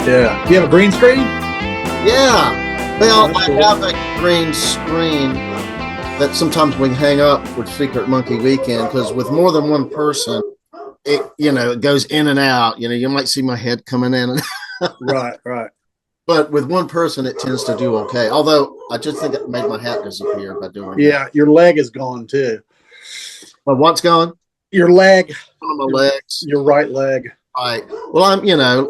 Yeah. Do you have a green screen? Yeah. Well, That's I cool. have a green screen that sometimes we hang up with Secret Monkey Weekend because with more than one person, it goes in and out. You might see my head coming in, Right, right. but with one person, it tends to do okay. Although I just think it made my hat disappear by doing that. Yeah, your leg is gone too. But what's gone? Your leg, One of my legs. your right leg. Right. Well,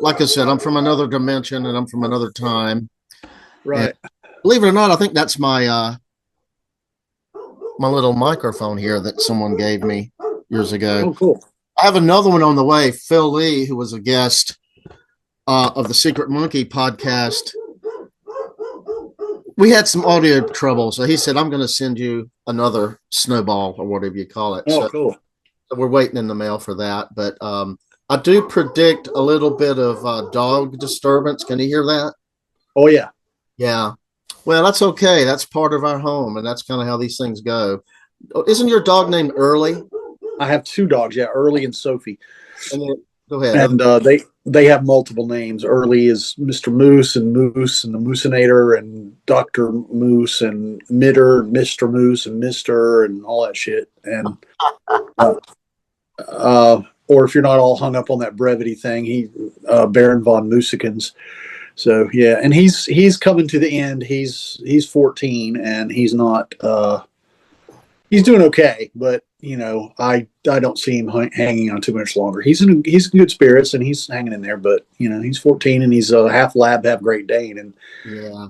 like I said, I'm from another dimension and I'm from another time. And Right. believe it or not, I think that's my little microphone here that someone gave me years ago. Oh, cool. I have another one on the way. Phil Lee, who was a guest of the Secret Monkey podcast. We had some audio trouble, so he said, I'm going to send you another snowball or whatever you call it. Oh, cool. So we're waiting in the mail for that. But I do predict a little bit of dog disturbance. Can you hear that? Oh, yeah. Yeah. Well, that's okay. That's part of our home, and that's kind of how these things go. Isn't your dog named Early? I have two dogs. Yeah, Early and Sophie. Go ahead. And they have multiple names. Early is Mr. Moose and the Moosinator and Dr. Moose and Mitter, Mr. Moose and Mr. and all that shit. And or if you're not all hung up on that brevity thing, he Baron von Moosikins. So yeah, and he's coming to the end. He's 14 and he's not he's doing okay, but I don't see him hanging on too much longer. He's in good spirits and he's hanging in there, but he's 14 and he's a half lab, half Great Dane, and Yeah.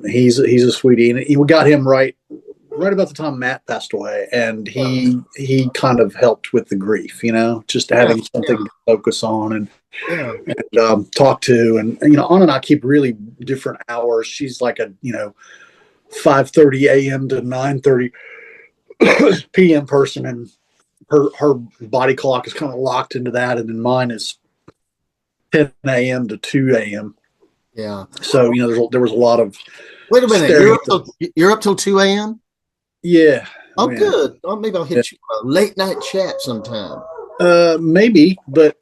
he's a sweetie, and we got him right about the time Matt passed away, and he kind of helped with the grief, just having something to focus on and talk to, and Anna and I keep really different hours. She's like a 5:30 a.m. to 9:30 p.m. person, and her body clock is kind of locked into that, and then mine is 10 a.m. to 2 a.m. Yeah. So there was a lot of Wait a minute. You're up till 2 a.m.? Yeah. Oh, yeah. good. Oh, maybe I'll hit you a late night chat sometime. Maybe, but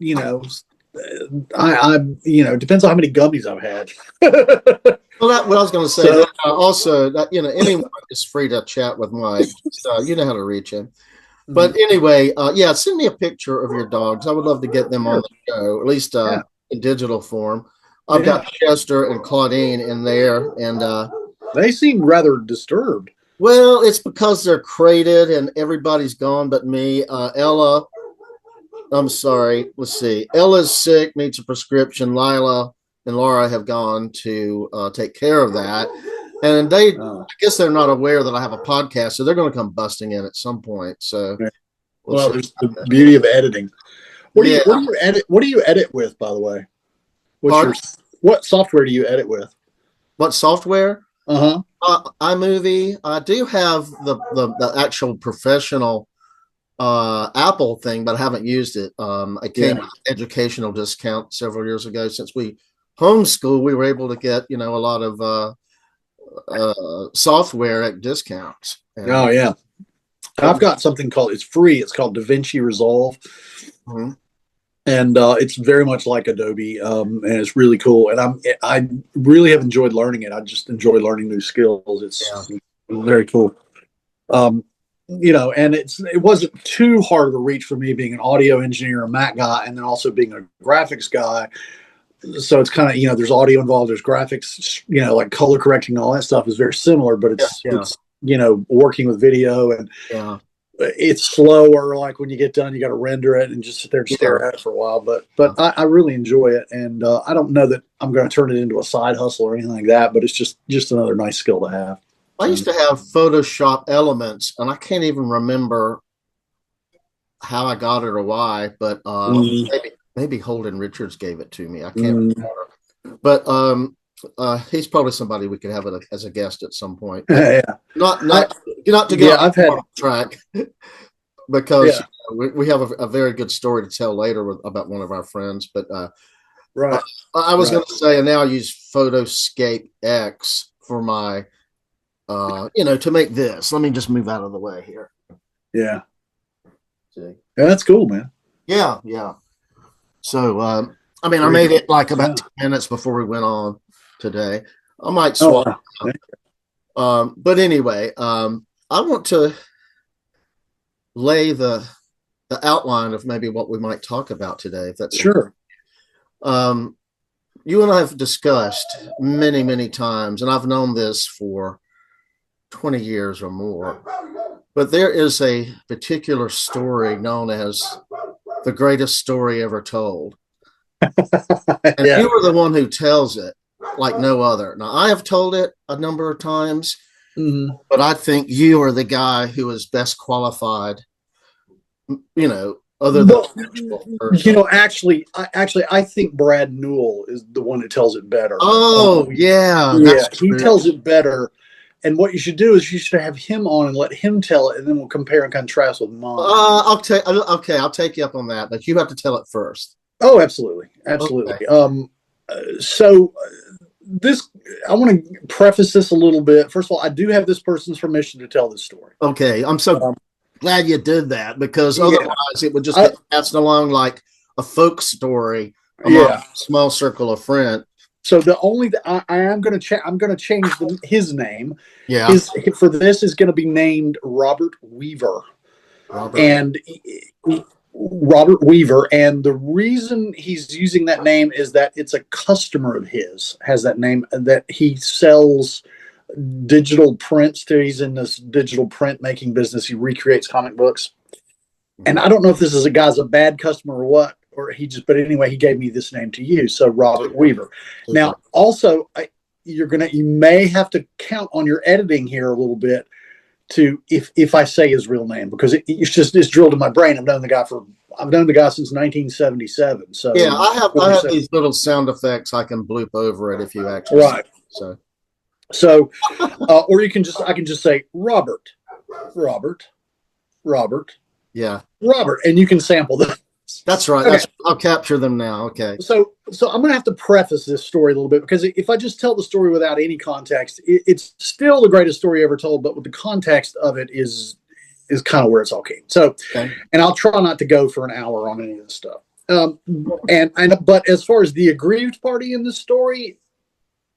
I depends on how many gummies I've had. Well, what I was going to say. So, also, anyone is free to chat with Mike. So you know how to reach him. But anyway, send me a picture of your dogs. I would love to get them on the show, at least in digital form. I've got Chester and Claudine in there, and they seem rather disturbed. Well, it's because they're crated and everybody's gone but me. Ella, I'm sorry. Let's see. Ella's sick, needs a prescription. Lila and Laura have gone to take care of that. And I guess they're not aware that I have a podcast, so they're going to come busting in at some point. So, well, there's the beauty of editing. What do you edit? What do you edit with, by the way? What software do you edit with? What software? iMovie. I do have the actual professional Apple thing, but I haven't used it. I came with an educational discount several years ago. Since we homeschool, we were able to get a lot of software at discounts. And, I've got something it's free. It's called DaVinci Resolve. And it's very much like Adobe, and it's really cool. And I really have enjoyed learning it. I just enjoy learning new skills. It's very cool. And it wasn't too hard of a reach for me being an audio engineer, a Mac guy, and then also being a graphics guy. So it's kind of there's audio involved, there's graphics, like color correcting, all that stuff is very similar, but it's working with video and it's slower. Like when you get done, you got to render it and just sit there and stare at it for a while. But I really enjoy it, and I don't know that I'm going to turn it into a side hustle or anything like that. But it's just another nice skill to have. I used to have Photoshop Elements, and I can't even remember how I got it or why. But maybe Holden Richards gave it to me. I can't remember. But he's probably somebody we could have as a guest at some point. Not to get I've had track because we have a very good story to tell later about one of our friends. But I was going to say, and now I use Photoscape X for my to make this. Let me just move out of the way here. See. Yeah, that's cool, man. Yeah. So I mean, I made it like about 10 minutes before we went on today. I might swap. But anyway, I want to lay the outline of maybe what we might talk about today. If that's sure. You and I have discussed many, many times, and I've known this for 20 years or more, but there is a particular story known as the greatest story ever told. And you are the one who tells it like no other. Now, I have told it a number of times, but I think you are the guy who is best qualified, other than actually, I think Brad Newell is the one that tells it better. Oh, yeah. He tells it better. And what you should do is you should have him on and let him tell it, and then we'll compare and contrast with mine. I'll take you up on that, but you have to tell it first. Oh, absolutely. Absolutely. Okay. So this, I want to preface this a little bit. First of all, I do have this person's permission to tell this story. Okay. I'm so glad you did that, because otherwise it would just get passed along like a folk story among a small circle of friends. So the only I am going to I'm going to change his name. Yeah. For this is going to be named Robert Weaver. And the reason he's using that name is that it's a customer of his has that name, that he sells digital prints to. He's in this digital print making business. He recreates comic books. And I don't know if this is a guy's a bad customer or what, but anyway, he gave me this name to use. So Robert Weaver. Now, also, you may have to count on your editing here a little bit to if I say his real name, because it's drilled in my brain. I've known the guy since 1977. So yeah, I have these little sound effects I can bloop over it if you actually right. So or I can just say Robert. Yeah, Robert, and you can sample that. That's right. Okay. I'll capture them now. Okay. So I'm going to have to preface this story a little bit, because if I just tell the story without any context, it's still the greatest story ever told, but with the context of it is kind of where it's all came. So, and I'll try not to go for an hour on any of this stuff. But as far as the aggrieved party in this story,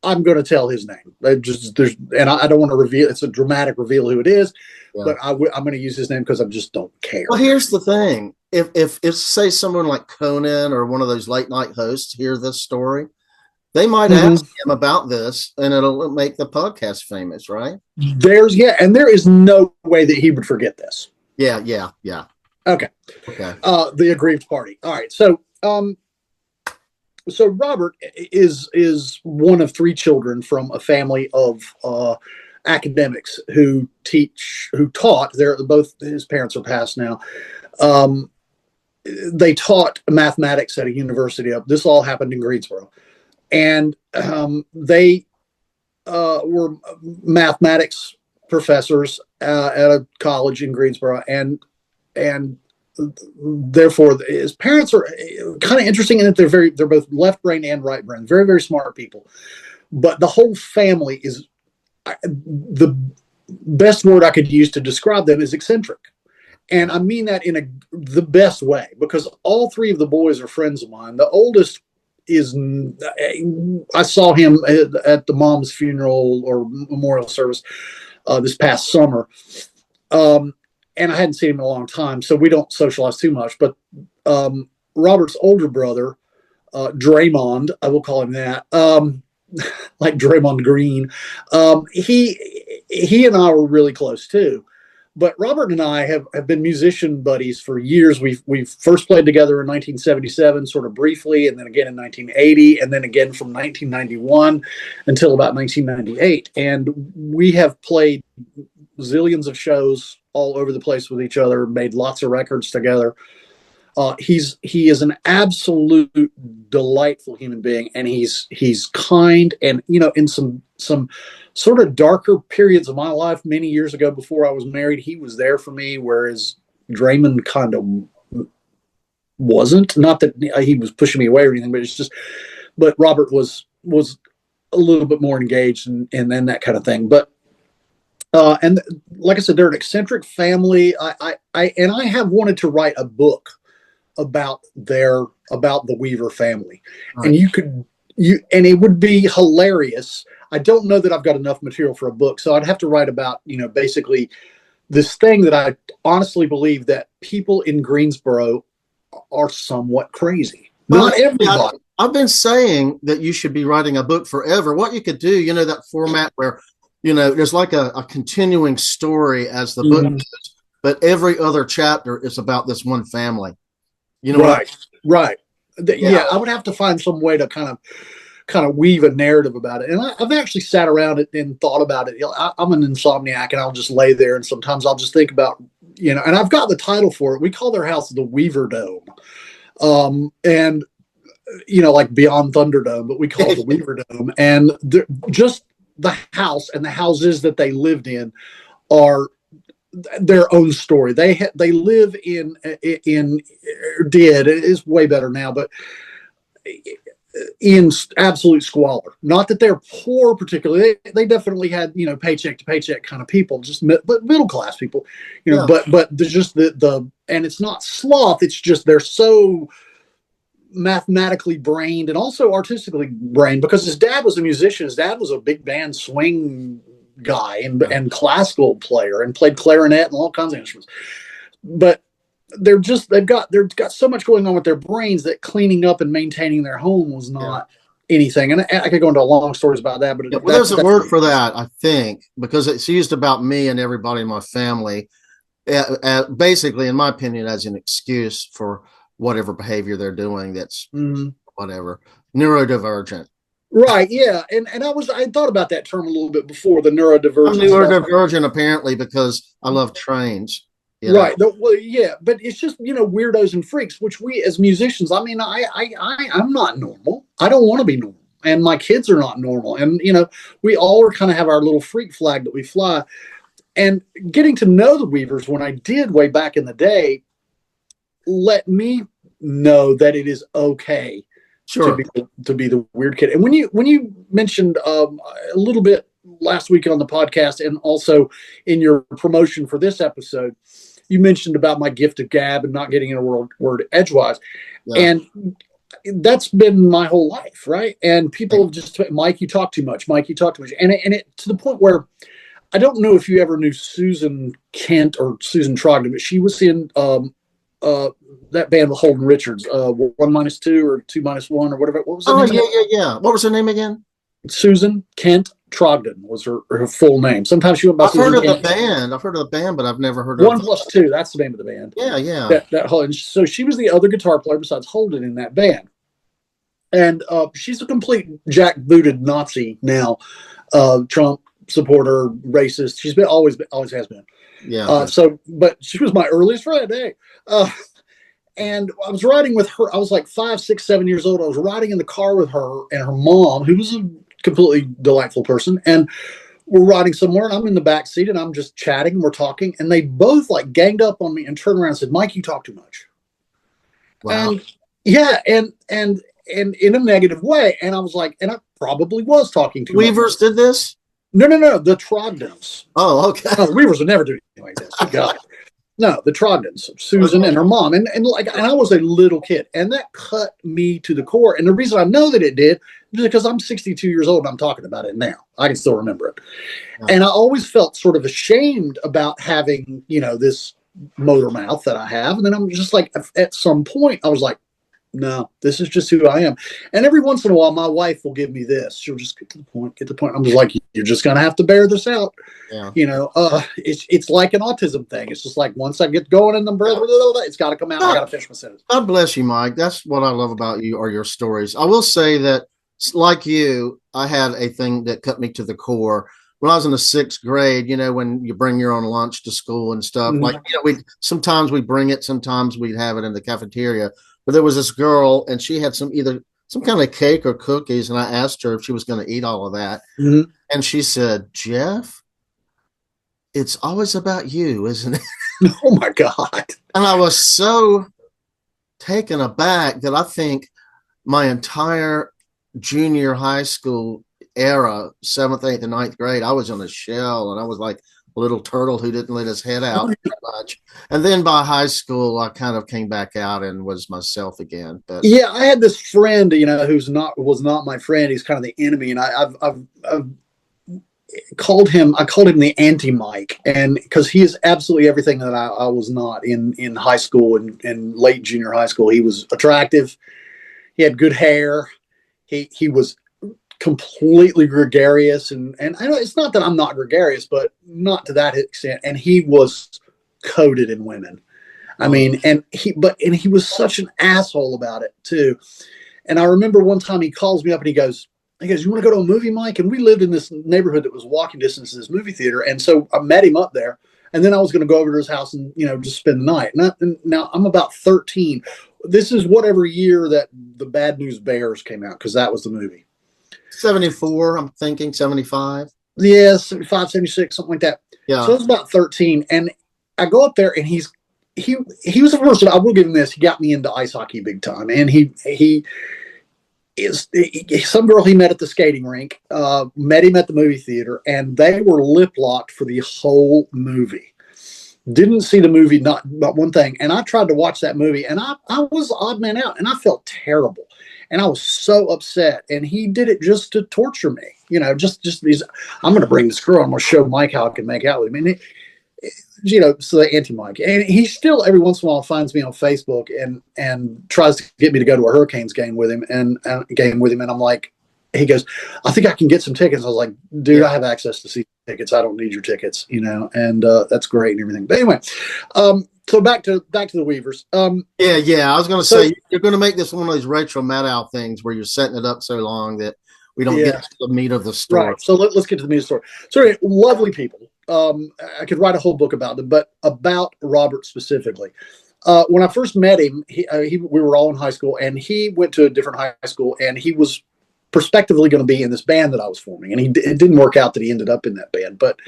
I'm going to tell his name. I don't want to reveal. It's a dramatic reveal who it is, but I'm going to use his name because I just don't care. Well, here's the thing: if say someone like Conan or one of those late night hosts hear this story, they might ask him about this, and it'll make the podcast famous, right? There is no way that he would forget this. Yeah. Okay. The aggrieved party. All right. So Robert is one of three children from a family of academics who taught. Both his parents are passed now. They taught mathematics at a university this all happened in Greensboro, and they were mathematics professors at a college in Greensboro, and therefore his parents are kind of interesting in that they're both left brain and right brain, very, very smart people. But the whole family is, the best word I could use to describe them is eccentric. And I mean that in the best way, because all three of the boys are friends of mine. The oldest I saw him at the mom's funeral or memorial service this past summer. And I hadn't seen him in a long time, so we don't socialize too much. But Robert's older brother, Draymond, I will call him that, like Draymond Green, he and I were really close too. But Robert and I have been musician buddies for years. We first played together in 1977, sort of briefly, and then again in 1980, and then again from 1991 until about 1998. And we have played zillions of shows all over the place with each other, made lots of records together. He is an absolute delightful human being, and he's kind, and in some sort of darker periods of my life many years ago before I was married, he was there for me, whereas Draymond kind of wasn't. Not that he was pushing me away or anything, but Robert was a little bit more engaged and that kind of thing. But and like I said, they're an eccentric family. I have wanted to write a book about the Weaver family, Right. and and it would be hilarious. I don't know that I've got enough material for a book, so I'd have to write about, basically this thing that I honestly believe that people in Greensboro are somewhat crazy. Well, Not everybody. I've been saying that you should be writing a book forever. What you could do, that format where, there's like a continuing story as the book goes, but every other chapter is about this one family. Right, right. Yeah. I would have to find some way to kind of weave a narrative about it. And I've actually sat around it and thought about it. I'm an insomniac, and I'll just lay there, and sometimes I'll just think about, and I've got the title for it. We call their house the Weaver Dome. And like Beyond Thunderdome, but we call it the Weaver Dome. And just the house and the houses that they lived in are their own story. They live in did, it is way better now, but in absolute squalor. Not that they're poor particularly. They definitely had, paycheck to paycheck kind of people, but middle class people, but there's just the and it's not sloth. It's just they're so mathematically brained and also artistically brained, because his dad was a musician. His dad was a big band swing guy and classical player, and played clarinet and all kinds of instruments. But they've got so much going on with their brains that cleaning up and maintaining their home was not anything. And I could go into long stories about that, but there's a word for that, I think, because it's used about me and everybody in my family, basically, in my opinion, as an excuse for whatever behavior they're doing that's whatever, neurodivergent. Right, yeah. And I thought about that term a little bit before, the neurodivergent. I'm neurodivergent apparently because I love trains. Right. Well, yeah, but it's just, weirdos and freaks, which we as musicians, I mean, I'm not normal. I don't want to be normal. And my kids are not normal. And, we all kind of have our little freak flag that we fly. And getting to know the Weavers when I did way back in the day, let me know that it is okay to be the weird kid. And when you mentioned a little bit last week on the podcast, and also in your promotion for this episode, you mentioned about my gift of gab and not getting in a word edgewise. And that's been my whole life, right? And people just, Mike, you talk too much. Mike, you talk too much. And it to the point where I don't know if you ever knew Susan Kent or Susan Trogdon, but she was in that band with Holden Richards, 1 - 2 or 2 - 1 or whatever. What was her name? Yeah. What was her name again? Susan Kent Trogdon was her full name. Sometimes she went by I've Susan heard of Kent. the band. I've heard of the band, but I've never heard of 1 + 2. That's the name of the band. Yeah. So she was the other guitar player besides Holden in that band. And she's a complete jackbooted Nazi now, Trump supporter, racist. She's always has been. Yeah. But she was my earliest friend. Hey. And I was riding with her. I was like 5, 6, 7 years old. I was riding in the car with her and her mom, who was a completely delightful person. And we're riding somewhere, and I'm in the back seat, and I'm just chatting, and we're talking. And they both like ganged up on me and turned around and said, "Mike, you talk too much." Wow. And yeah, and in a negative way. And I was like, and I probably was talking too much. Weavers did this? No, the Trogdons. Oh, okay. No, the Weavers would never do anything like this. Good God. No, the Trogdons, Susan and her mom, and I was a little kid, and that cut me to the core. And the reason I know that it did is because I'm 62 years old and I'm talking about it now. I can still remember it, and I always felt sort of ashamed about having this motor mouth that I have. And then I'm just like, at some point, I was like, no, this is just who I am. And every once in a while, my wife will give me this. She'll just get to the point. I'm just like, you're just going to have to bear this out. Yeah. It's like an autism thing. It's just like, once I get going in the breath, it's got to come out. I got to finish my sentence. God bless you, Mike. That's what I love about you, are your stories. I will say that, like you, I had a thing that cut me to the core. When I was in the 6th grade, when you bring your own lunch to school and stuff, like, sometimes we bring it, sometimes we'd have it in the cafeteria. But there was this girl, and she had some kind of cake or cookies, and I asked her if she was going to eat all of that. Mm-hmm. And she said, "Jeff, it's always about you, isn't it?" Oh, my God. And I was so taken aback that I think my entire junior high school era, 7th, 8th, and 9th grade, I was on a shell, and I was like a little turtle who didn't let his head out much. And then by high school, I kind of came back out and was myself again. But yeah, I had this friend, was not my friend. He's kind of the enemy, and I've called him. I called him the anti Mike, and because he is absolutely everything that I was not in high school and late junior high school. He was attractive. He had good hair. He was completely gregarious, and I know it's not that I'm not gregarious, but not to that extent. And he was coated in women. I mean, and he was such an asshole about it too. And I remember one time he calls me up and he goes, "You want to go to a movie, Mike?" And we lived in this neighborhood that was walking distance to this movie theater, and so I met him up there. And then I was going to go over to his house and just spend the night. Now I'm about 13. This is whatever year that the Bad News Bears came out, because that was the movie. 74, I'm thinking 75. Yeah, 75, 76, something like that. Yeah. So I was about 13, and I go up there, and he was the person. I will give him this. He got me into ice hockey big time, and he is some girl he met at the skating rink, met him at the movie theater, and they were lip locked for the whole movie. Didn't see the movie, not one thing. And I tried to watch that movie, and I was odd man out, and I felt terrible, and I was so upset. And he did it just to torture me, just these. I'm going to bring this girl. I'm going to show Mike how I can make out with him. And so the anti-Mike, and he still every once in a while finds me on Facebook and tries to get me to go to a Hurricanes game with him, and I'm like, he goes, "I think I can get some tickets." I was like, "Dude, I have access to see tickets. I don't need your tickets," and that's great and everything. But anyway, so back to the Weavers. Yeah. I was going to say, you're going to make this one of those retro Maddow things where you're setting it up so long that we don't get to the meat of the story. Right. So let's get to the meat of the story. So anyway, lovely people. I could write a whole book about them, but about Robert specifically. When I first met him, we were all in high school, and he went to a different high school, and he was prospectively going to be in this band that I was forming. And it didn't work out that he ended up in that band, but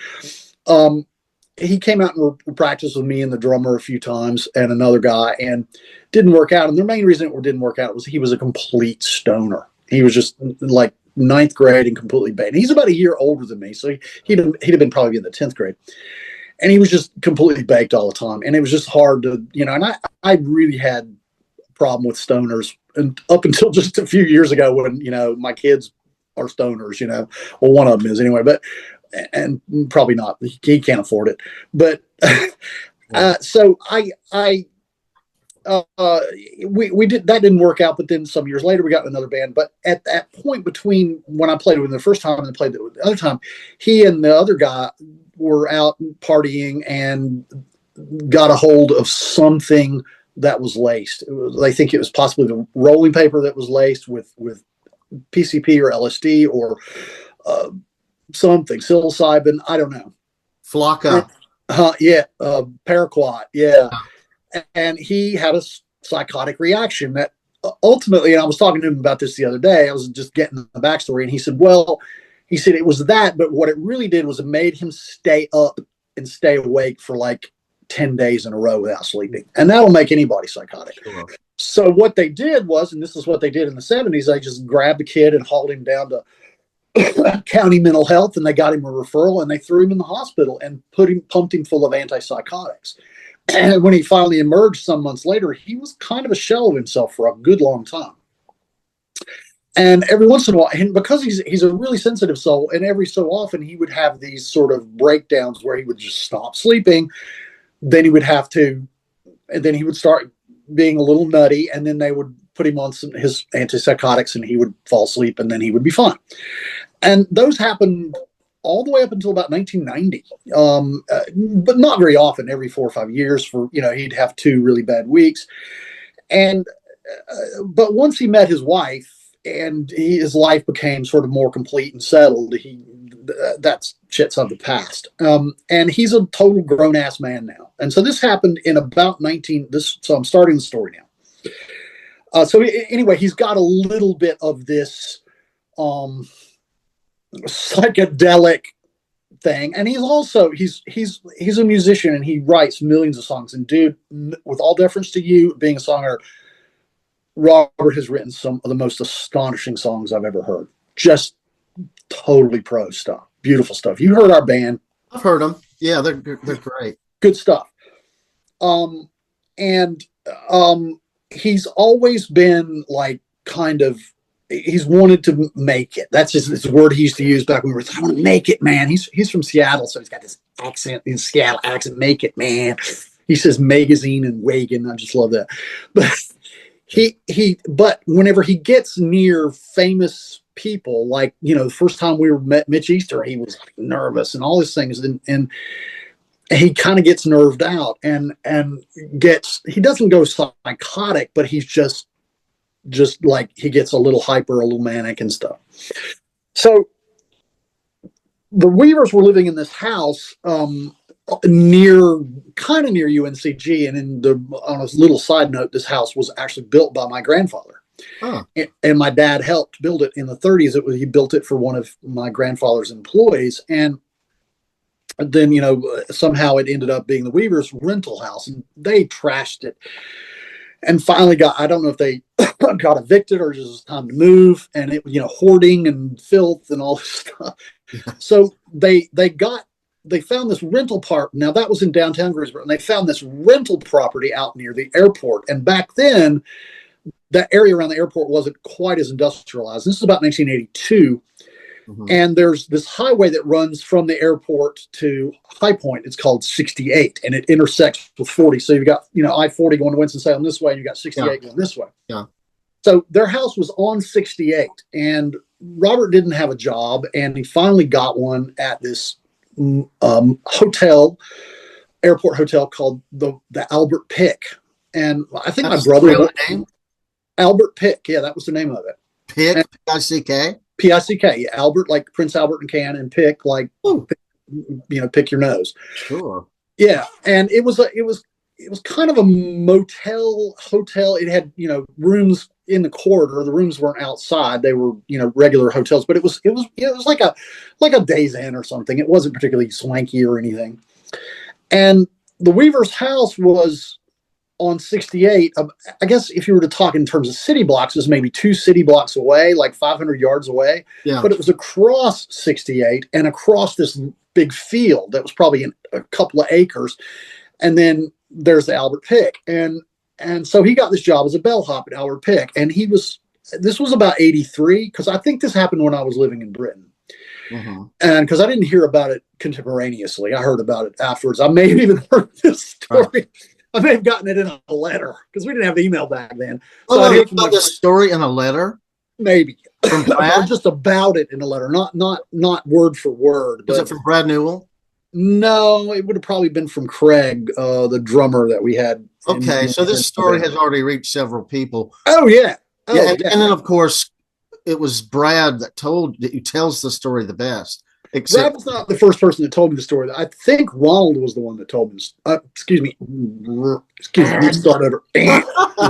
he came out and practiced with me and the drummer a few times and another guy, and didn't work out. And the main reason it didn't work out was he was a complete stoner. He was just like ninth grade and completely baked. He's about a year older than me, so he'd have been probably in the 10th grade. And he was just completely baked all the time. And it was just hard to, and I really had a problem with stoners, and up until just a few years ago when, my kids are stoners, well, one of them is anyway, and probably not, he can't afford it. But, so we did, that didn't work out, but then some years later we got another band. But at that point, between when I played with him the first time and played the other time, he and the other guy were out partying and got a hold of something that was laced. They think it was possibly the rolling paper that was laced with PCP or LSD or something, psilocybin, I don't know. Flocka. Paraquat, yeah. And he had a psychotic reaction that ultimately, and I was talking to him about this the other day, I was just getting the backstory, and he said, it was that, but what it really did was it made him stay up and stay awake for like 10 days in a row without sleeping. And that'll make anybody psychotic. Sure. So what they did was, and this is what they did in the 70s, they just grabbed the kid and hauled him down to county mental health, and they got him a referral, and they threw him in the hospital and pumped him full of antipsychotics. And when he finally emerged some months later, he was kind of a shell of himself for a good long time. And every once in a while, and because he's a really sensitive soul, and every so often he would have these sort of breakdowns where he would just stop sleeping. Then he would start being a little nutty, and then they would put him on his antipsychotics, and he would fall asleep, and then he would be fine. And those happened all the way up until about 1990, but not very often. Every 4 or 5 years, for he'd have 2 really bad weeks. And but once he met his wife, and his life became sort of more complete and settled, that shit's of the past. And he's a total grown ass man now. And so this happened in about so I'm starting the story now. So anyway, he's got a little bit of this psychedelic thing, and he's also he's a musician, and he writes millions of songs. And dude, with all deference to you being a songwriter, Robert has written some of the most astonishing songs I've ever heard. Just totally pro stuff, beautiful stuff. You heard our band? I've heard them. Yeah, they're great. Good stuff. And he's always been like kind of he's wanted to make it. That's his word he used to use back when we were. I want to make it, man. He's from Seattle, so he's got this accent, in Seattle accent. Make it, man. He says magazine and wagon. I just love that. But but whenever he gets near famous people, like the first time we met Mitch Easter, he was like nervous and all these things, and he kind of gets nerved out and he doesn't go psychotic, but he's just like he gets a little hyper, a little manic and stuff. So the Weavers were living in this house near UNCG, and on a little side note, this house was actually built by my grandfather. Huh. And my dad helped build it in the 30s. He built it for one of my grandfather's employees, and then somehow it ended up being the Weavers' rental house, and they trashed it. And finally I don't know if they got evicted or just it was time to move, and it hoarding and filth and all this stuff. So they found this rental park. Now that was in downtown Greensboro, and they found this rental property out near the airport. And back then, that area around the airport wasn't quite as industrialized. This is about 1982. Mm-hmm. And there's this highway that runs from the airport to High Point. It's called 68, and it intersects with 40. So you've got, I-40 going to Winston-Salem this way, and you've got 68 going this way. Yeah. So their house was on 68, and Robert didn't have a job, and he finally got one at this airport hotel called the Albert Pick. And I think my brother... name? Albert Pick. Yeah, that was the name of it. Pick, P-I-C-K? P-I-C-K, yeah, Albert, like Prince Albert and Can, and Pick, like, pick your nose. Sure. Yeah, and it was kind of a motel hotel. It had, rooms in the corridor. The rooms weren't outside. They were, regular hotels, but it was like a Days Inn or something. It wasn't particularly swanky or anything. And the Weavers' house was on 68, I guess if you were to talk in terms of city blocks, it was maybe 2 city blocks away, like 500 yards away. Yeah. But it was across 68 and across this big field that was probably a couple of acres. And then there's the Albert Pick. And so he got this job as a bellhop at Albert Pick. And this was about 83, because I think this happened when I was living in Britain. Mm-hmm. And because I didn't hear about it contemporaneously, I heard about it afterwards. I may have even heard this story. I may have gotten it in a letter, because we didn't have email back then. So I heard about this story in a letter? Maybe. From Brad? Or just about it in a letter, not word for word. Was it from Brad Newell? No, it would have probably been from Craig, the drummer that we had. Okay, so this story has already reached several people. Oh, yeah. And then, of course, it was Brad that tells the story the best. Brad was not the first person that told me the story. I think Ronald was the one that told me. Excuse me. Let's start over.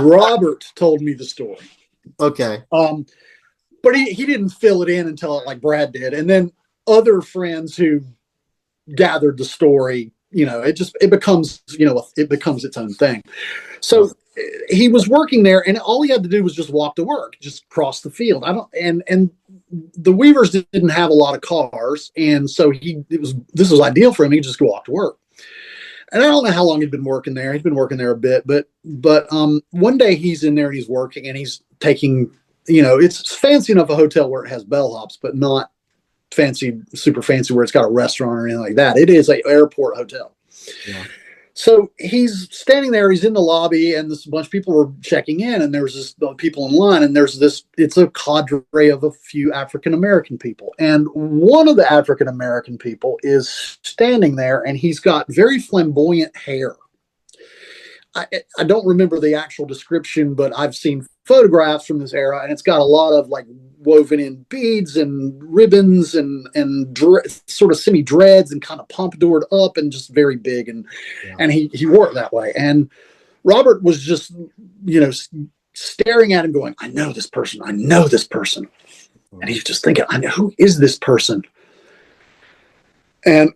Robert told me the story. Okay. But he didn't fill it in until like Brad did, and then other friends who gathered the story. It becomes its own thing. So he was working there, and all he had to do was just walk to work, just cross the field. And the Weavers didn't have a lot of cars, and so this was ideal for him. He could just go walk to work. And I don't know how long he'd been working there. He'd been working there a bit, but one day he's in there and he's working, and he's taking, it's fancy enough a hotel where it has bellhops, but not fancy, super fancy where it's got a restaurant or anything like that. It is an airport hotel. Yeah. So he's standing there, he's in the lobby, and this bunch of people were checking in, and there's this people in line, and it's a cadre of a few African-American people. And one of the African-American people is standing there, and he's got very flamboyant hair. I don't remember the actual description, but I've seen photographs from this era, and it's got a lot of like woven in beads and ribbons and sort of semi dreads and kind of pompadoured up and just very big, and he wore it that way. And Robert was just staring at him, going, "I know this person. I know this person," and he's just thinking, "I know, who is this person?" And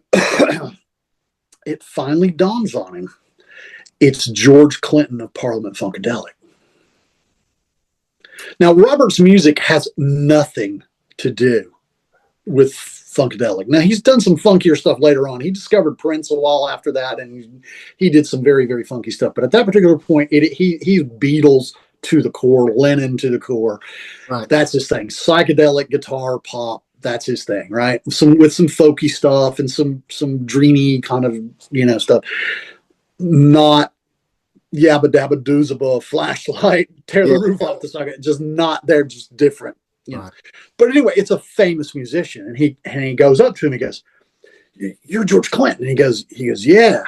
it finally dawns on him. It's George Clinton of Parliament Funkadelic. Now, Robert's music has nothing to do with funkadelic. Now he's done some funkier stuff later on. He discovered Prince a while after that, and he did some very, very funky stuff. But at that particular point, he's Beatles to the core, Lennon to the core. Right. That's his thing. Psychedelic guitar pop. That's his thing, right? With some folky stuff and some dreamy kind of stuff. Not yabba dabba doos above flashlight, tear the roof off the socket. Just not. They're just different. Right. But anyway, it's a famous musician, and he goes up to him. He goes, "You're George Clinton." And he goes, "Yeah."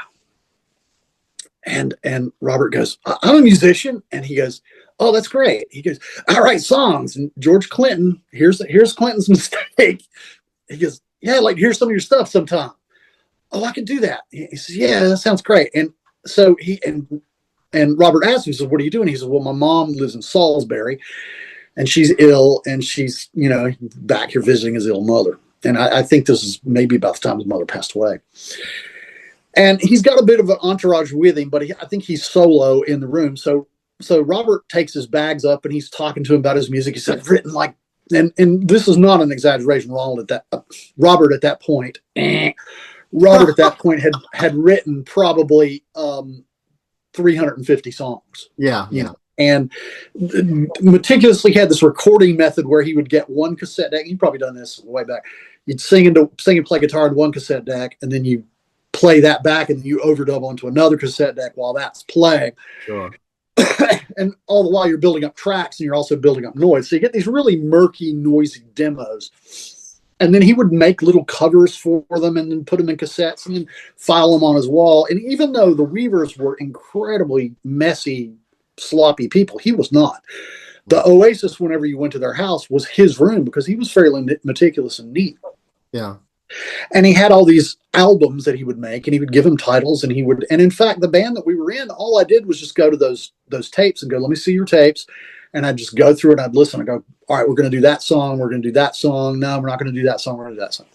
And Robert goes, "I'm a musician." And he goes, "Oh, that's great." He goes, "I write songs." And George Clinton, here's Clinton's mistake. He goes, "Yeah, like here's some of your stuff sometime." "Oh, I can do that." He says, "Yeah, that sounds great." And so and Robert asked him, he said, "What are you doing?" He said, "Well, my mom lives in Salisbury, and she's ill, and she's, back here visiting his ill mother." And I think this is maybe about the time his mother passed away. And he's got a bit of an entourage with him, but I think he's solo in the room. So Robert takes his bags up, and he's talking to him about his music. He said, "I've written like," and this is not an exaggeration, Robert at that point had written probably 350 songs. Yeah. And meticulously had this recording method where he would get one cassette deck. You've probably done this way back. You'd sing and play guitar in one cassette deck, and then you play that back, and then you overdub onto another cassette deck while that's playing. Sure. And all the while you're building up tracks, and you're also building up noise. So you get these really murky, noisy demos. And then he would make little covers for them and then put them in cassettes and then file them on his wall. And even though the Weavers were incredibly messy, sloppy people, he was not. The Oasis, whenever you went to their house, was his room because he was fairly meticulous and neat. Yeah. And he had all these albums that he would make, and he would give them titles, and in fact, the band that we were in, all I did was just go to those tapes and go, "Let me see your tapes." And I'd just go through it. I'd listen. I go, "All right, we're going to do that song. We're going to do that song. No, we're not going to do that song. We're going to do that song."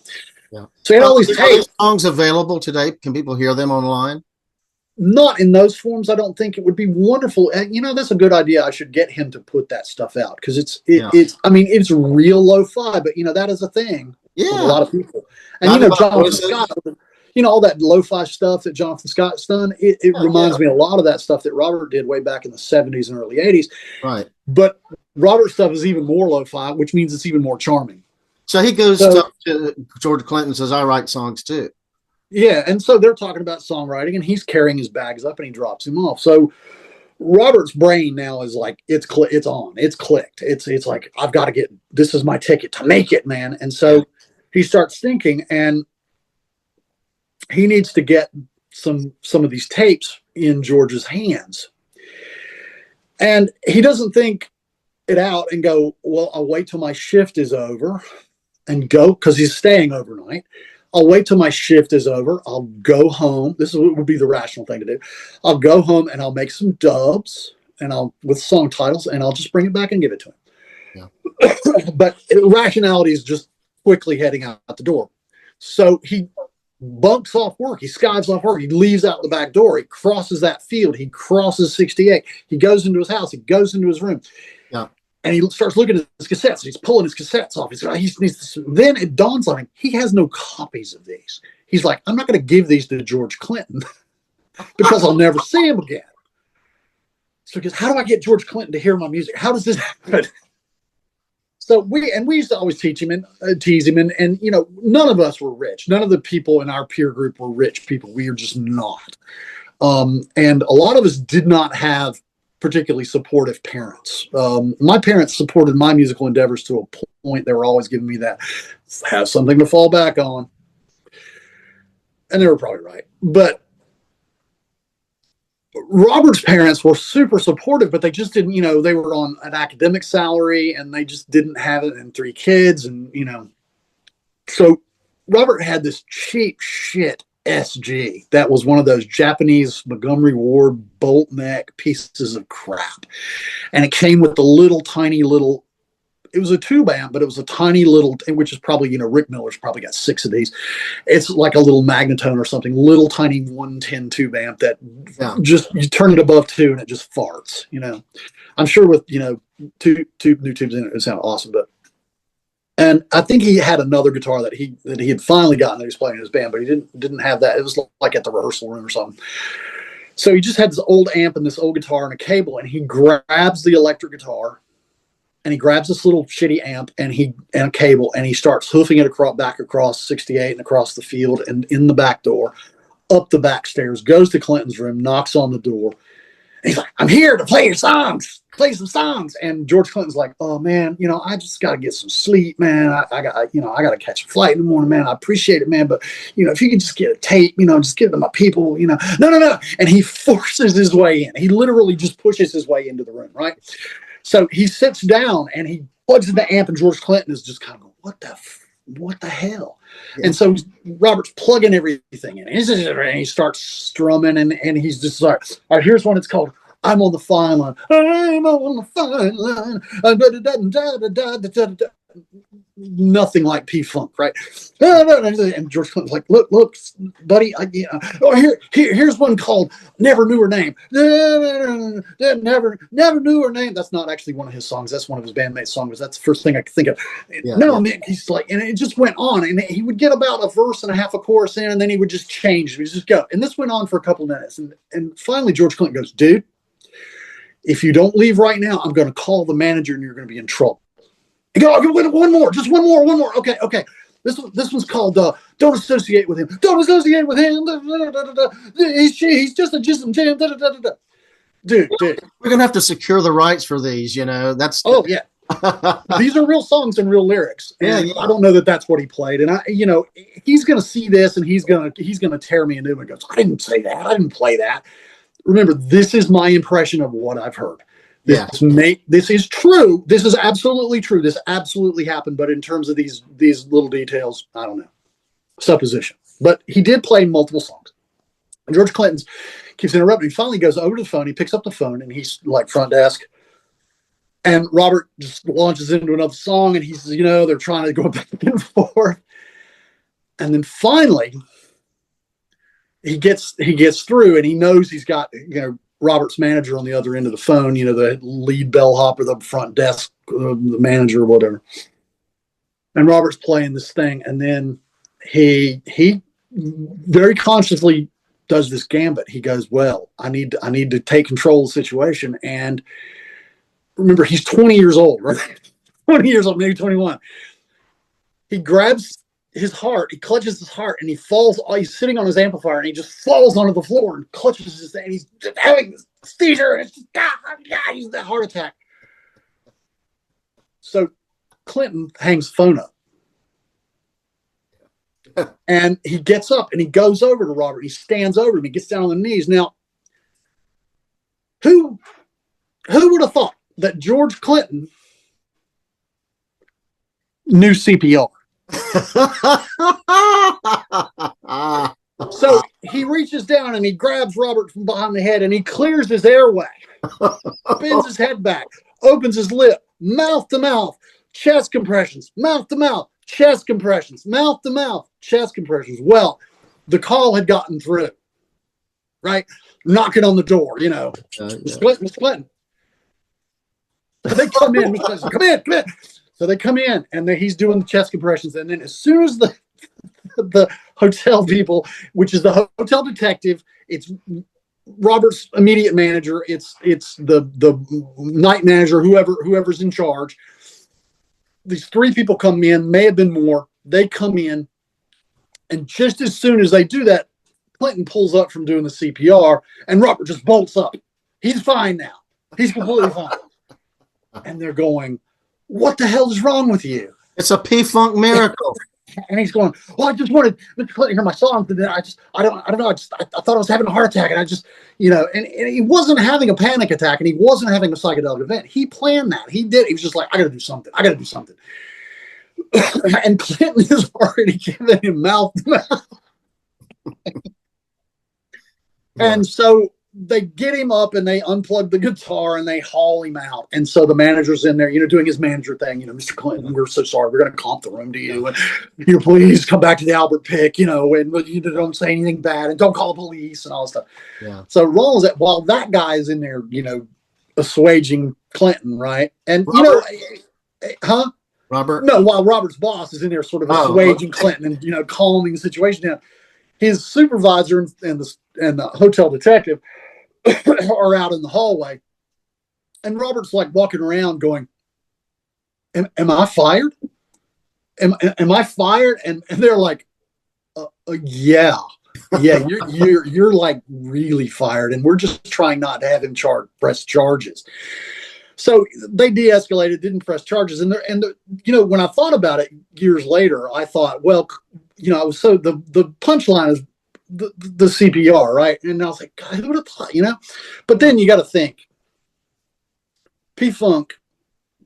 Yeah. So he had all these tapes. Songs available today. Can people hear them online? Not in those forms. I don't think. It would be wonderful. That's a good idea. I should get him to put that stuff out because it's real lo-fi, but that is a thing. Yeah. For a lot of people. And Jonathan Scott, all that lo-fi stuff that Jonathan Scott's done, it reminds me a lot of that stuff that Robert did way back in the 70s and early 80s. Right. But Robert's stuff is even more lo-fi, which means it's even more charming. So he goes to George Clinton and says, "I write songs too." Yeah, and so they're talking about songwriting, and he's carrying his bags up, and he drops him off. So Robert's brain now is like, it's on, it's clicked. It's like, I've got to get, this is my ticket to make it, man. And so he starts thinking, and he needs to get some of these tapes in George's hands. And he doesn't think it out and go, "Well, I'll wait till my shift is over and go," because he's staying overnight. "I'll wait till my shift is over. I'll go home." This is what would be the rational thing to do. "I'll go home and I'll make some dubs with song titles, and I'll just bring it back and give it to him." Yeah. But rationality is just quickly heading out the door. So he bunks off work. He skives off work. He leaves out the back door. He crosses that field. He crosses 68. He goes into his house. He goes into his room. Yeah. And he starts looking at his cassettes. He's pulling his cassettes off. Then it dawns on him, he has no copies of these. He's like, "I'm not going to give these to George Clinton because I'll never see him again." So he goes, "How do I get George Clinton to hear my music? How does this happen?" So we used to always teach him and tease him. And none of us were rich. None of the people in our peer group were rich people. We are just not. And a lot of us did not have particularly supportive parents. My parents supported my musical endeavors to a point. They were always giving me that, have something to fall back on. And they were probably right. But Robert's parents were super supportive, but they just didn't, they were on an academic salary and they just didn't have it, and 3 kids. And, so Robert had this cheap shit SG that was one of those Japanese Montgomery Ward bolt neck pieces of crap. And it came with the it was a tube amp, but it was a tiny little, which is probably, Rick Miller's probably got 6 of these. It's like a little magnetone or something, little tiny 110 tube amp that just, you turn it above 2 and it just farts, I'm sure with, two new tubes in it, it would sound awesome. And I think he had another guitar that he had finally gotten that he was playing in his band, but he didn't have that. It was like at the rehearsal room or something. So he just had this old amp and this old guitar and a cable, and he grabs the electric guitar and he grabs this little shitty amp and a cable, and he starts hoofing it back across 68 and across the field and in the back door, up the back stairs, goes to Clinton's room, knocks on the door. And he's like, I'm here to play your songs, play some songs. And George Clinton's like, oh man, I just got to get some sleep, man. I got to catch a flight in the morning, man. I appreciate it, man. But, if you can just get a tape, just give it to my people, no. And he forces his way in. He literally just pushes his way into the room, right? So he sits down and he plugs in the amp, and George Clinton is just kind of going, what the hell? Yeah. And so Robert's plugging everything in, and he starts strumming, and he's just like, all right, here's one. It's called I'm on the Fine Line. I'm on the fine line. Nothing like P-Funk, right? And George Clinton's like, look, buddy, here's one called Never Knew Her Name. Never Knew Her Name. That's not actually one of his songs. That's one of his bandmates' songs. That's the first thing I could think of. Mick, he's like, and it just went on, and he would get about a verse and a half a chorus in, and then he would just change. He would just go. And this went on for a couple of minutes. And finally, George Clinton goes, dude, if you don't leave right now, I'm going to call the manager, and you're going to be in trouble. And go, one more. Okay. This one's called Don't Associate with Him. Don't associate with him. He's just a jism jam. Dude. We're going to have to secure the rights for these, That's yeah. These are real songs and real lyrics. And yeah. I don't know that that's what he played. And he's going to see this, and he's going to tear me a new one. Goes, I didn't say that. I didn't play that. Remember, this is my impression of what I've heard. This is true. This is absolutely true. This absolutely happened. But in terms of these little details, I don't know. Supposition. But he did play multiple songs. And George Clinton keeps interrupting. He finally goes over to the phone. He picks up the phone, and he's like front desk. And Robert just launches into another song, and he's, they're trying to go back and forth. And then finally, he gets through, and he knows he's got, Robert's manager on the other end of the phone, the lead bellhop or the front desk, the manager or whatever. And Robert's playing this thing, and then he very consciously does this gambit. He goes, well, I need to take control of the situation. And remember, he's 20 years old, right? 20 years old, maybe 21. He grabs his heart, he clutches his heart, and he falls. He's sitting on his amplifier, and he just falls onto the floor and clutches his thing. And he's just having this seizure, and it's just, he's the heart attack. So Clinton hangs the phone up, and he gets up and he goes over to Robert. He stands over him. He gets down on the knees. Now, who would have thought that George Clinton knew CPR? So he reaches down and he grabs Robert from behind the head, and he clears his airway, bends his head back, opens his lip, mouth to mouth, chest compressions, mouth to mouth, chest compressions, mouth to mouth, chest compressions. Well, the call had gotten through, right? Knocking on the door, Mr. Clinton. They come in, come in. So they come in, and he's doing the chest compressions. And then as soon as the hotel people, which is the hotel detective, it's Robert's immediate manager, it's the night manager, whoever's in charge. These three people come in, may have been more. They come in, and just as soon as they do that, Clinton pulls up from doing the CPR, and Robert just bolts up. He's fine now. He's completely fine. And they're going, what the hell is wrong with you? It's a P-Funk miracle. And he's going, well, I just wanted Mr. Clinton to hear my songs, and then I don't know. I thought I was having a heart attack, and I just, and he wasn't having a panic attack, and he wasn't having a psychedelic event. He planned that. He did. He was just like, I got to do something. And Clinton is already giving him mouth to mouth. And so they get him up, and they unplug the guitar, and they haul him out. And so the manager's in there, doing his manager thing. Mr. Clinton, we're so sorry. We're going to comp the room to you. And please come back to the Albert Pick, and you don't say anything bad, and don't call the police and all this stuff. Yeah. So while that guy is in there, assuaging Clinton, right? And, huh? Robert? No, while Robert's boss is in there sort of assuaging Clinton and, calming the situation down. His supervisor and the hotel detective are out in the hallway. And Robert's like walking around going, am I fired? Am I fired? And they're like, yeah, you're like really fired, and we're just trying not to have him press charges. So they de-escalated, didn't press charges, and when I thought about it years later, I thought, well, so the punchline is the CPR, right? And I was like, God, who would have thought, But then you got to think, P-Funk,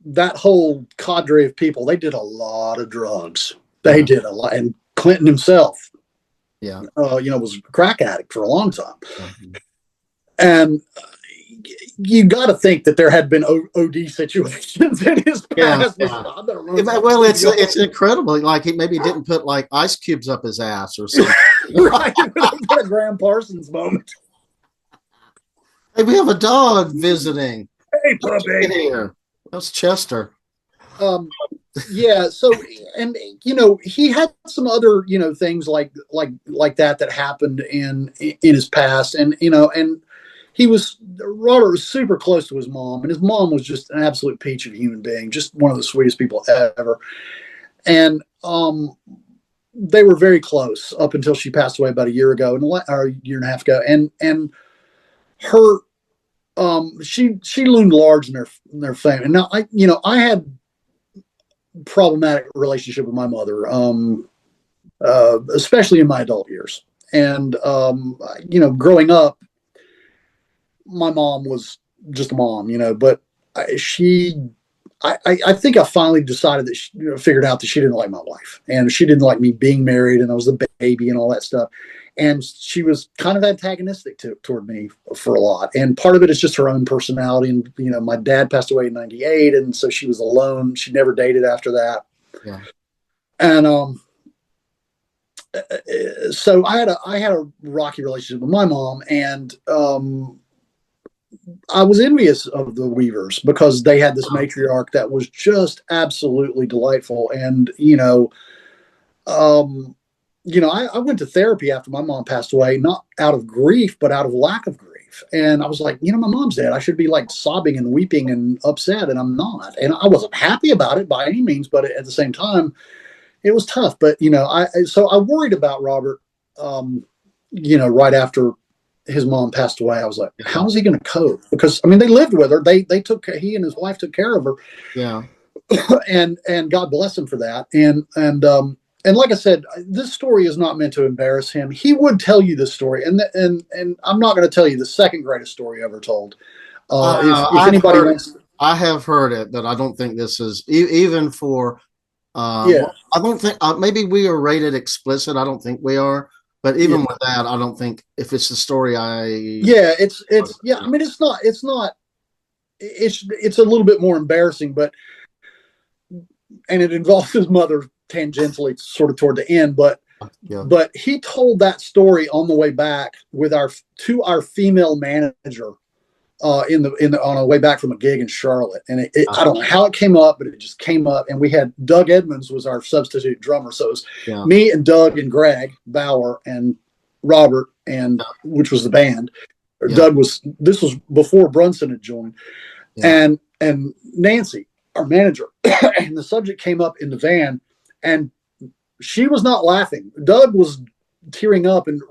that whole cadre of people, they did a lot of drugs. They did a lot, and Clinton himself, was a crack addict for a long time. And you got to think that there had been OD situations in his past. Well, it's incredible. Like he maybe didn't put like ice cubes up his ass or something. Right, a Graham Parsons moment. Hey, we have a dog visiting. Hey, puppy. Here. That's Chester. Yeah. So, and he had some other things like that happened in his past, and Robert was super close to his mom, and his mom was just an absolute peach of a human being, just one of the sweetest people ever. And they were very close up until she passed away about a year ago, or a year and a half ago. And her, she loomed large in their family. And now I had problematic relationship with my mother, especially in my adult years. And growing up, my mom was just a mom, but I think I finally decided that figured out that she didn't like my life, and she didn't like me being married, and I was the baby and all that stuff. And she was kind of antagonistic toward me for a lot. And part of it is just her own personality. And, my dad passed away in 98. And so she was alone. She never dated after that. Yeah. And, so I had a rocky relationship with my mom, and, I was envious of the Weavers because they had this matriarch that was just absolutely delightful. And, I went to therapy after my mom passed away, not out of grief, but out of lack of grief. And I was like, my mom's dead. I should be like sobbing and weeping and upset, and I'm not. And I wasn't happy about it by any means, but at the same time, it was tough. But, so I worried about Robert, right after his mom passed away. I was like, how is he going to cope? Because, they lived with her. He and his wife took care of her. Yeah. and God bless him for that. And like I said, this story is not meant to embarrass him. He would tell you this story, and I'm not going to tell you the second greatest story ever told. If anybody wants, I have heard it, but I don't think this is even for. I don't think maybe we are rated explicit. I don't think we are, but even with that, I don't think if it's the story it's not. It's a little bit more embarrassing, but and it involves his mother tangentially sort of toward the end, but he told that story on the way back to our female manager on our way back from a gig in Charlotte. And I don't know how it came up, but it just came up. And we had Doug Edmonds was our substitute drummer. So it was me and Doug and Greg Bauer and Robert, and which was the band. This was before Brunson had joined, and Nancy, our manager. And the subject came up in the van, and she was not laughing. Doug was tearing up, and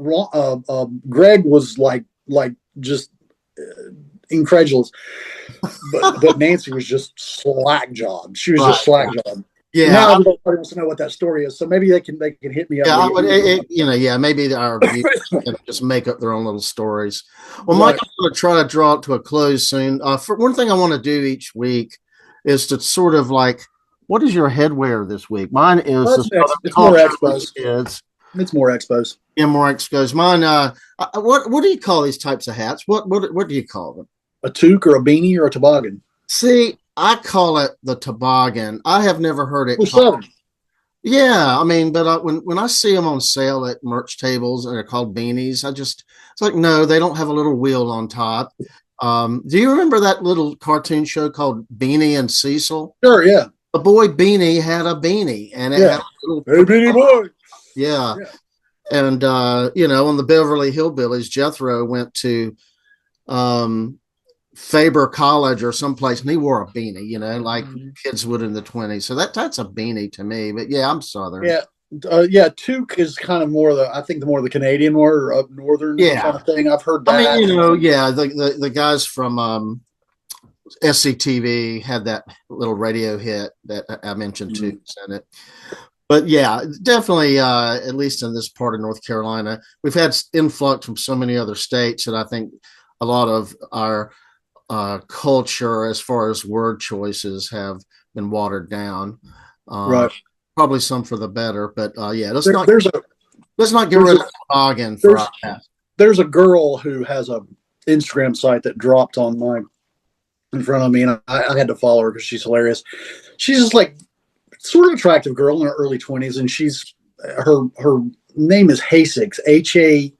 Greg was like just incredulous. But Nancy was just slack jawed. She was just slack jawed. Yeah. Now everybody wants to know what that story is, so maybe they can hit me up. Yeah, maybe our viewers can just make up their own little stories. Well, Mike, I'm going to try to draw it to a close soon. For one thing I want to do each week is to sort of like, what is your headwear this week? Mine is it's more expos. It's more expos. Yeah, more expos. Mine. What do you call these types of hats? What do you call them? A toque or a beanie or a toboggan? See, I call it the toboggan. I have never heard it. Yeah, but when I see them on sale at merch tables and they're called beanies, it's like, no, they don't have a little wheel on top. Do you remember that little cartoon show called Beanie and Cecil? Sure, yeah. a boy beanie had a beanie, and it had a little hey, Beanie Boy. Yeah. And you know, on the Beverly Hillbillies, Jethro went to Faber College or someplace, and he wore a beanie, you know, like kids would in the 20s. So that's a beanie to me. But yeah, I'm Southern. Yeah, toque is kind of more I think the more the Canadian word or up northern kind of thing. I've heard that. I mean, you know, yeah, the guys from SCTV had that little radio hit that I mentioned too, isn't it? But yeah, definitely, at least in this part of North Carolina, we've had influx from so many other states that I think a lot of our culture as far as word choices have been watered down. Right. Probably some for the better, but yeah, let's not get rid of toboggan for that. There's a girl who has a Instagram site that dropped on mine in front of me, and I had to follow her because she's hilarious. She's just like sort of attractive girl in her early 20s, and her name is Haysicks, Haesicks,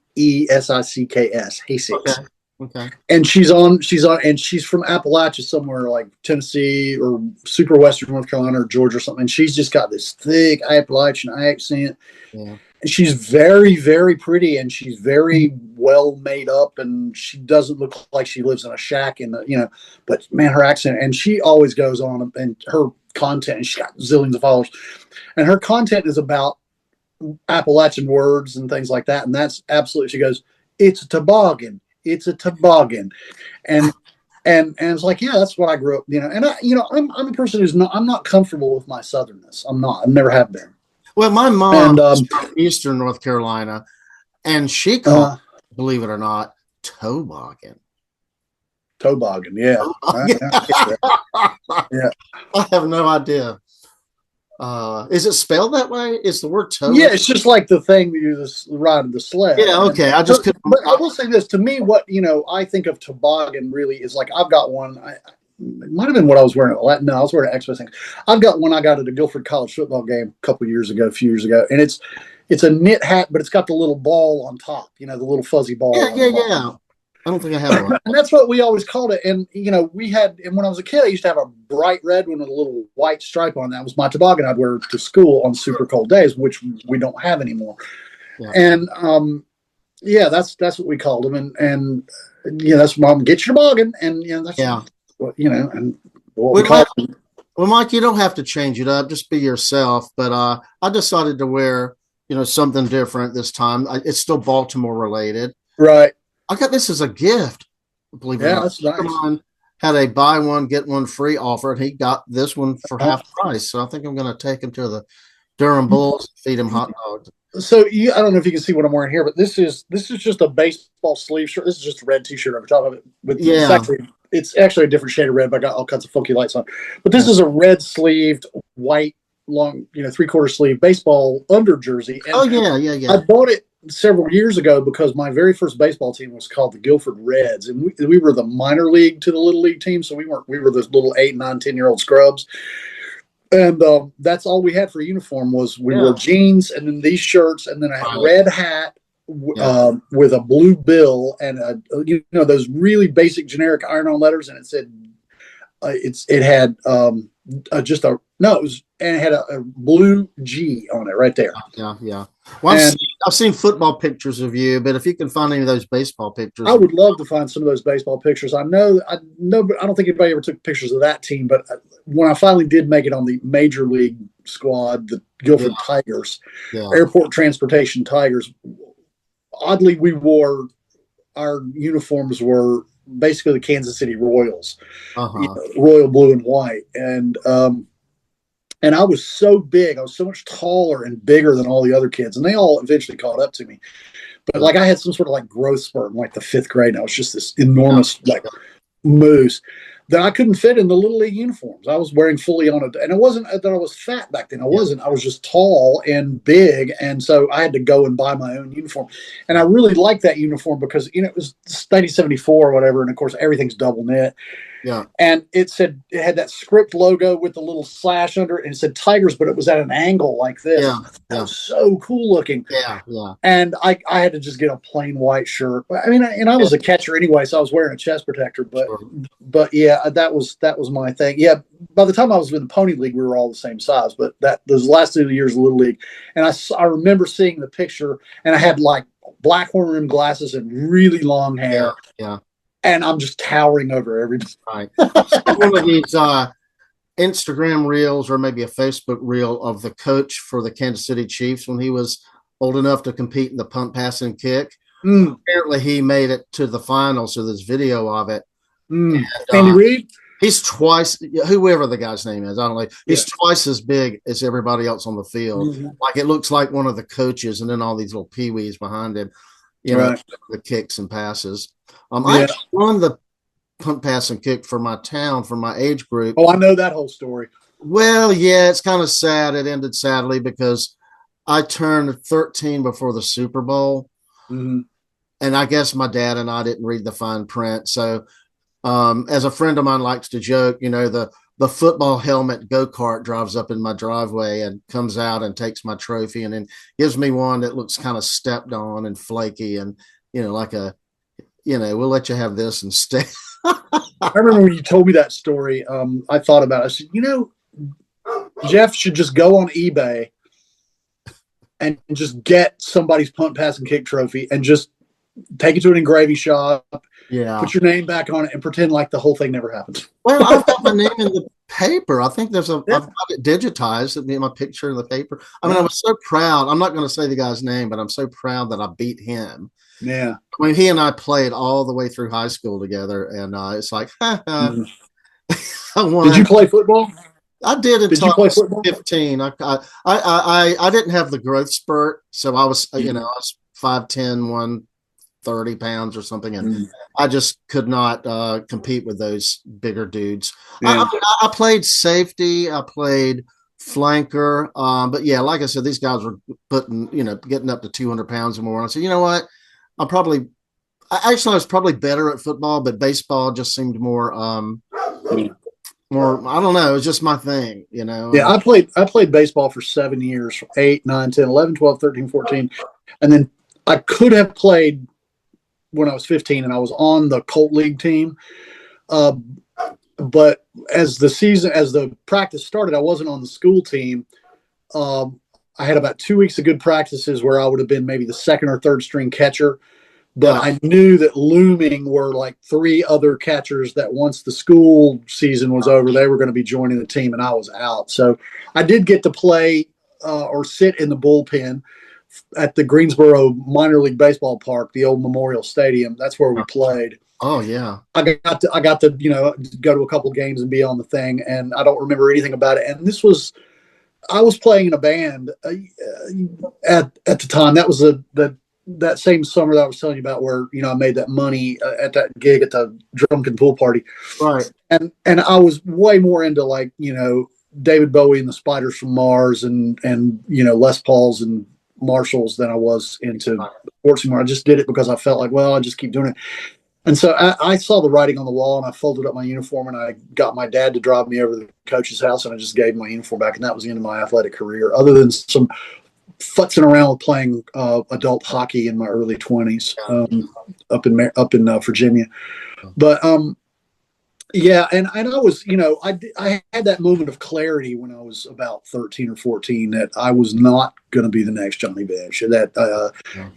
Haysicks. Okay. And she's on, and she's from Appalachia somewhere like Tennessee or super western North Carolina or Georgia or something. And she's just got this thick Appalachian accent. Yeah. And she's very, very pretty, and she's very well made up, and she doesn't look like she lives in a shack but man, her accent, and she always goes on, and her content, and she's got zillions of followers, and her content is about Appalachian words and things like that. And that's absolutely, she goes, it's a toboggan. It's a toboggan. And it's like, yeah, that's what I grew up, and I'm a person I'm not comfortable with my southernness. I never have been. Well, my mom is from Eastern North Carolina, and she called, believe it or not, toboggan. Toboggan, yeah. Yeah. I have no idea. Is it spelled that way? Is the word toboggan? Yeah, it's just like the thing that you just ride the sled. Yeah, okay. I just couldn't. But I will say this, to me, what I think of toboggan really is like, I've got one. It might have been what I was wearing. No, I was wearing Expo things. I've got one I got at a Guilford College football game a few years ago, and it's a knit hat, but it's got the little ball on top, the little fuzzy ball. Yeah. I don't think I have one. And that's what we always called it. And, we had, and when I was a kid, I used to have a bright red one with a little white stripe on. That was my toboggan I'd wear to school on super cold days, which we don't have anymore. Yeah. And, that's what we called them. And that's Mom, get your toboggan. And, that's what, and what we call them. Well, Mike, you don't have to change it up. Just be yourself. But I decided to wear, something different this time. It's still Baltimore related. Right. I got this as a gift. Believe it or not. That's nice. Someone had a buy one, get one free offer, and he got this one for half price. So I think I'm going to take him to the Durham Bulls, feed him hot dogs. So I don't know if you can see what I'm wearing here, but this is just a baseball sleeve shirt. This is just a red T-shirt over top of it. It's actually a different shade of red, but I got all kinds of funky lights on. But this is a red sleeved, white, long, 3/4 sleeve baseball under jersey. And yeah. I bought it several years ago because my very first baseball team was called the Guilford Reds, and we were the minor league to the little league team. So we were those little 8, 9, 10-year-old scrubs. And that's all we had for uniform was we wore jeans and then these shirts, and then a red hat with a blue bill and those really basic generic iron-on letters, and it said it had it had a blue G on it right there. Yeah. Well, I've seen football pictures of you, but if you can find any of those baseball pictures, I would love to find some of those baseball pictures. I know, but I don't think anybody ever took pictures of that team. But when I finally did make it on the major league squad, the Guilford Tigers, Airport Transportation Tigers, oddly, our uniforms were basically the Kansas City Royals, royal blue and white, and I was so big. I was so much taller and bigger than all the other kids, and they all eventually caught up to me. But like, I had some sort of like growth spurt in like the 5th grade, and I was just this enormous moose that I couldn't fit in the little league uniforms. I was wearing fully on it, and it wasn't that I was fat back then. I wasn't. I was just tall and big, and so I had to go and buy my own uniform. And I really liked that uniform because it was 1974 or whatever, and of course everything's double knit. Yeah. And it had that script logo with the little slash under it, and it said Tigers, but it was at an angle like this. Yeah. That was so cool looking. Yeah. Yeah. And I had to just get a plain white shirt. I mean, and I was a catcher anyway, so I was wearing a chest protector. But yeah, that was my thing. Yeah, by the time I was in the Pony League, we were all the same size. But those last 2 years of Little League, and I remember seeing the picture, and I had like black horn rimmed glasses and really long hair. Yeah. And I'm just towering over everybody. Right. One of these Instagram reels or maybe a Facebook reel of the coach for the Kansas City Chiefs when he was old enough to compete in the punt, pass, and kick. Apparently he made it to the finals, so there's video of it. And, Andy Reid? He's twice, whoever the guy's name is, I don't know. He's twice as big as everybody else on the field. Like it looks like one of the coaches, and then all these little peewees behind him, know, the kicks and passes. I won the punt, pass, and kick for my town, for my age group. Oh, I know that whole story. Well, yeah, it's kind of sad. It ended sadly because I turned 13 before the Super Bowl. And I guess my dad and I didn't read the fine print. So as a friend of mine likes to joke, the football helmet go-kart drives up in my driveway and comes out and takes my trophy and then gives me one that looks kind of stepped on and flaky and, like a, we'll let you have this instead. I remember when you told me that story, I thought about it. I said, Jeff should just go on eBay and just get somebody's punt, pass, and kick trophy and just take it to an engraving shop. Yeah. Put your name back on it and pretend like the whole thing never happened. Well, I've got my name in the paper. I think I've got it digitized. It'd be my picture in the paper. I mean, I was so proud. I'm not going to say the guy's name, but I'm so proud that I beat him. Yeah. I mean, he and I played all the way through high school together, and it's like, I won. Did you play football? I did until I was 15. I didn't have the growth spurt, so I was, I was 5'10", 130 pounds or something, and I just could not compete with those bigger dudes. Yeah. I played safety. I played flanker. But yeah, like I said, these guys were getting up to 200 pounds or more. And I said, you know what? I was probably better at football, but baseball just seemed more, I don't know. It was just my thing, Yeah, I played baseball for 7 years, 8, 9, 10, 11, 12, 13, 14. And then I could have played when I was 15 and I was on the Colt League team. But as the practice started, I wasn't on the school team. I had about 2 weeks of good practices where I would have been maybe the second or third string catcher. But I knew that looming were like 3 other catchers that once the school season was over, they were going to be joining the team and I was out. So I did get to play or sit in the bullpen at the Greensboro minor league baseball park, the old Memorial Stadium. That's where we played. Oh yeah. I got to, go to a couple of games and be on the thing. And I don't remember anything about it. And I was playing in a band at the time. That was that same summer that I was telling you about where, I made that money at that gig at the drunken pool party. Right. And I was way more into like, David Bowie and the Spiders from Mars and Les Pauls and Marshalls than I was into sports anymore. I just did it because I felt like, well, I'll just keep doing it. And so I saw the writing on the wall and I folded up my uniform and I got my dad to drive me over to the coach's house and I just gave my uniform back. And that was the end of my athletic career, other than some futzing around with playing adult hockey in my early 20s up in Virginia. But yeah, and I was, I had that moment of clarity when I was about 13 or 14 that I was not going to be the next Johnny Bench. That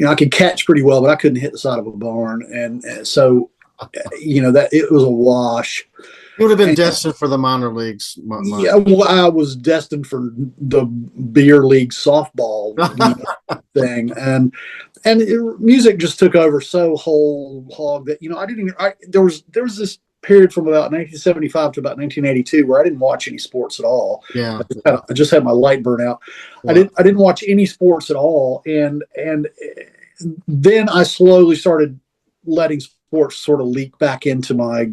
I could catch pretty well, but I couldn't hit the side of a barn, and so that it was a wash. You would have been destined for the minor leagues. Yeah, well, I was destined for the beer league softball thing, and music just took over so whole hog that there was this period from about 1975 to about 1982 where I didn't watch any sports at all. Yeah, I just had my light burn out. Yeah. I didn't watch any sports at all, and then I slowly started letting sports sort of leak back into my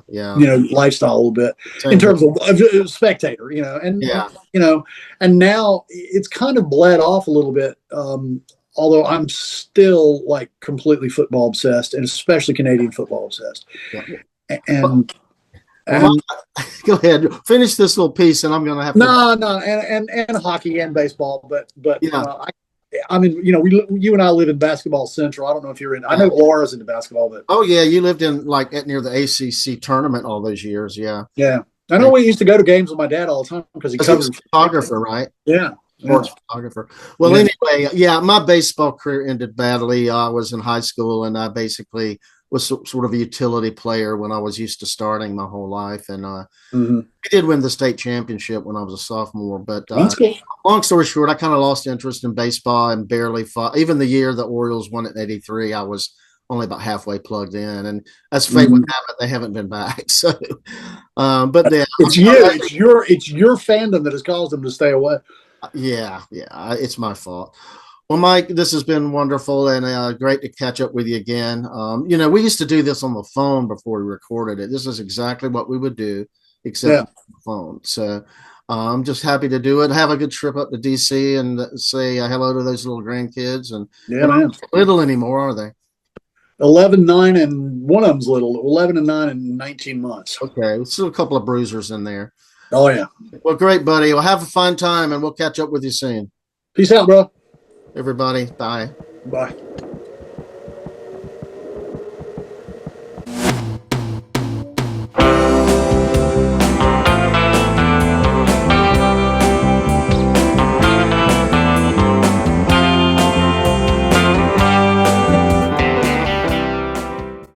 lifestyle a little bit. Same in terms of spectator, and and now it's kind of bled off a little bit. Although I'm still like completely football obsessed, and especially Canadian football obsessed. Yeah. And Well, And go ahead, finish this little piece, and I'm going to have to. no, and hockey and baseball, but Yeah. I mean, you and I live in basketball central. I don't know if you're in. I know Laura's into basketball, but Oh yeah, you lived in like near the ACC tournament all those years. Yeah. yeah. I know we used to go to games with my dad all the time because he was covered a photographer, right? Yeah. Sports photographer. Well, anyway, yeah, my baseball career ended badly. I was in high school, and I basically was sort of a utility player when I was used to starting my whole life. And Mm-hmm. I did win the state championship when I was a sophomore. But That's cool. long story short, I kind of lost interest in baseball and barely fought. Even the year the Orioles won in '83, I was only about halfway plugged in. And as fate would have it, they haven't been back. So, but then it's your fandom that has caused them to stay away. Yeah, it's my fault. Well, Mike, this has been wonderful and great to catch up with you again. We used to do this on the phone before we recorded it. This is exactly what we would do, except on the phone. So I'm just happy to do it. Have a good trip up to DC and say hello to those little grandkids. And they're not little anymore, are they? 11, 9, and one of them's little. 11 and 9 and 19 months. Okay, still a couple of bruisers in there. Oh yeah. Well, great, buddy. Well, have a fun time, and we'll catch up with you soon. Peace out, bro. Everybody, bye. Bye.